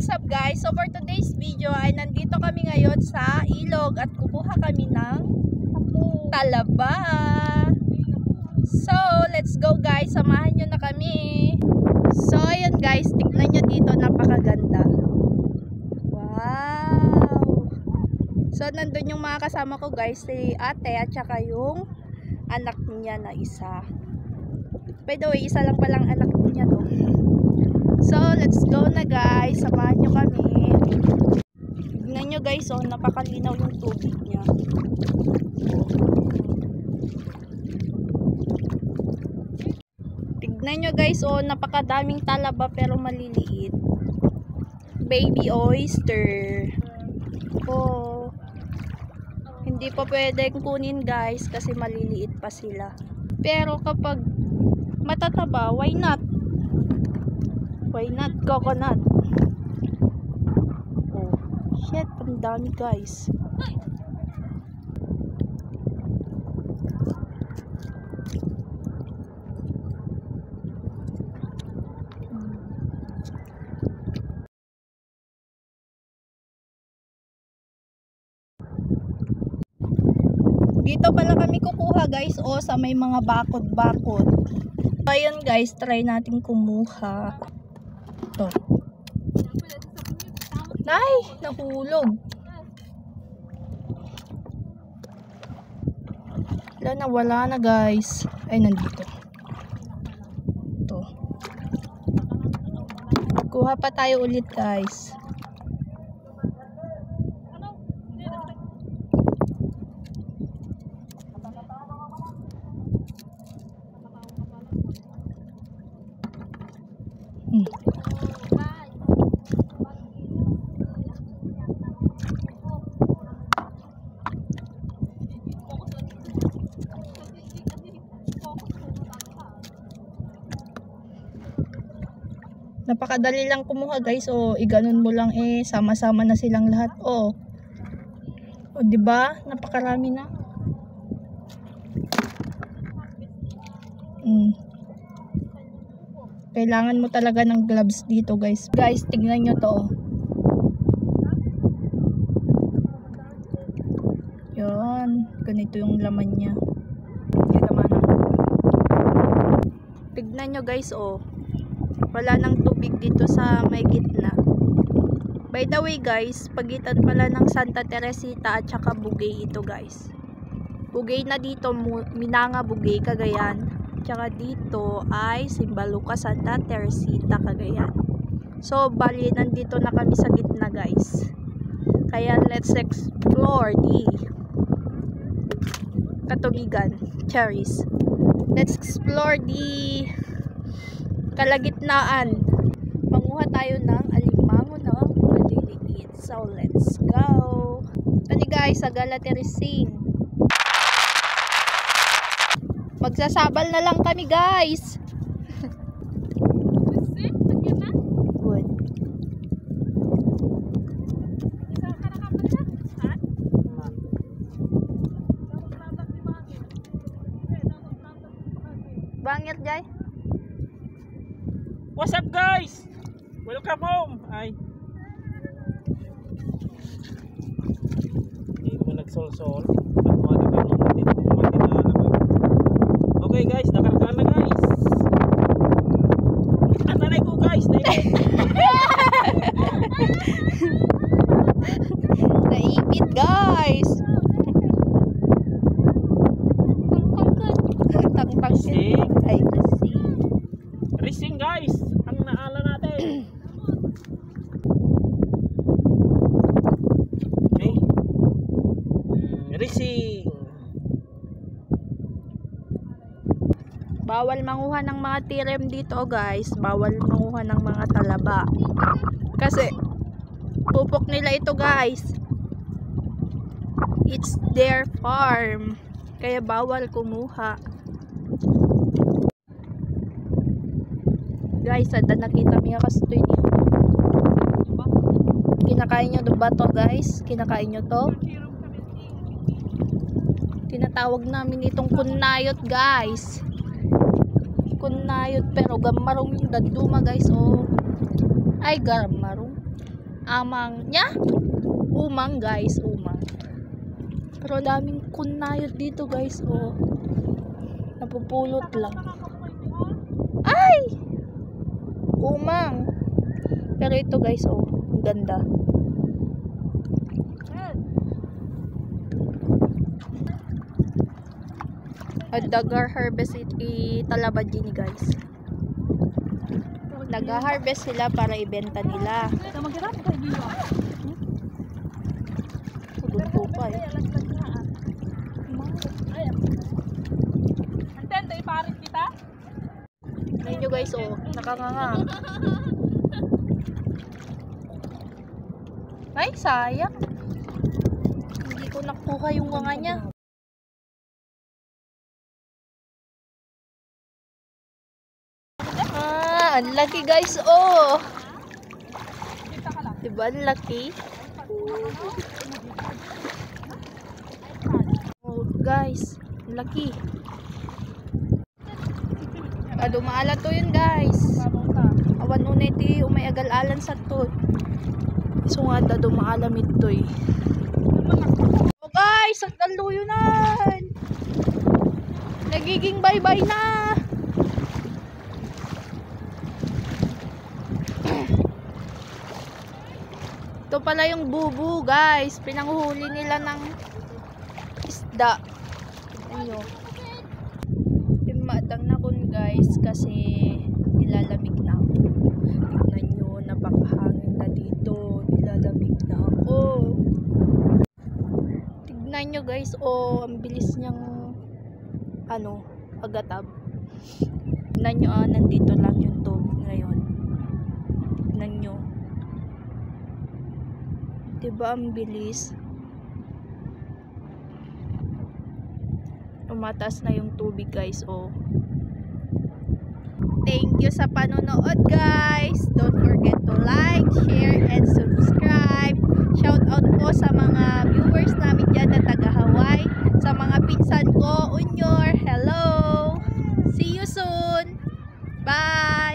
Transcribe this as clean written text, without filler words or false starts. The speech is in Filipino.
what's up guys? So for today's video ay nandito kami ngayon sa ilog at kukuha kami ng talaba. So let's go guys, samahan nyo na kami. So ayan guys, tignan nyo dito, napakaganda. Wow! So nandun yung mga kasama ko guys, si ate at saka yung anak niya na isa. By the way, isa lang palang anak niya to. So, let's go na guys. Samahan nyo kami. Tignan nyo guys, oh, napakalinaw yung tubig niya. Tignan nyo guys, oh, napakadaming talaba pero maliliit. Baby oyster. Oh. Hindi pa pwedeng kunin guys kasi maliliit pa sila. Pero kapag matataba, why not? Why not coconut? Oh, shit, ang dami guys. Dito pala kami kukuha guys, oh, sa may mga bakod-bakod. Ayun guys, try natin kumuha. Ito. Ay, nahulog. Wala na guys. Ay, nandito. Ito. Kuha pa tayo ulit guys. Napakadali lang kumuha guys. Oh, iganon mo lang eh, sama-sama na silang lahat. Oh. Oh, 'di ba? Napakarami na. Kailangan mo talaga ng gloves dito guys. Guys, tignan nyo to. Yan. Ganito yung laman niya. Tignan nyo guys, oh. Wala nang tubig dito sa may gitna. By the way guys, pagitan pala ng Santa Teresita at saka Bugay ito guys. Bugay na dito, Minanga Bugay, Cagayan. Tsaka dito ay Simbaluca, Santa Teresita, Cagayan. So, bali, nandito na kami sa gitna guys. Kaya, let's explore the katubigan, cherries. Let's explore the kalagitnaan. Manguha tayo ng alimango na maliliit. So, let's go. Ano guys, sa Galaterising. Magsasabal na lang kami guys. Good. Bangit jay. What's up guys? Welcome home. Ay. Hindi mo nagsol-sol. Okay guys, nakargaan na guys. Ang nanay ko guys. Naipit guys. Racing. Ay, racing. Racing guys. Ang naala natin. Okay. Racing. Bawal manguha ng mga tirem dito guys. Bawal manguha ng mga talaba. Kasi pupok nila ito guys. It's their farm. Kaya bawal kumuha. Guys, ada nakita mga kastoy niyo. Kinakain nyo ba to guys? Kinakain nyo to? Tinatawag namin itong kunayot guys. Kunayot pero gamarong yung daduma guys. Oh. Ay, gamarong. amang nya. Umang guys, umang. Pero daming kunayot dito guys, oh. Napupulot lang. Ay! Umang. Pero ito guys, oh, ang ganda. At dagar harvest italabad din guys. Nag-harvest sila para ibenta nila. Udon po pa eh. Antendo, iparit kita? Tingnan nyo guys, oh, nakanganga. Ay, sayang. Hindi ko nakuha yung wanga niya. Ah, ang laki guys, oh. Diba ang laki? Oh guys, ang laki. Dumaala to yun guys. Awan unay ti umay agal-alan sa to. So nga da dumaalam ito eh. Oh guys, ang taluyunan. Nagiging bye-bye na. Ito pala yung bubu guys. Pinanghuli nila ng isda. Ano? Matang na kun guys kasi nilalamig na ako. Tignan nyo, napakahangin na dito. Nilalamig na ako. Tignan nyo guys, oh, ang bilis niyang ano, agatab. Tignan nyo, nandito lang yung tubig ngayon. Tignan nyo. Diba ang bilis? Tumatas na yung tubig guys, oh. Thank you sa panonood guys. Don't forget to like, share, and subscribe. Shout out po sa mga viewers namin dyan na taga Hawaii. Sa mga pinsan ko, Unyor, hello. See you soon. Bye.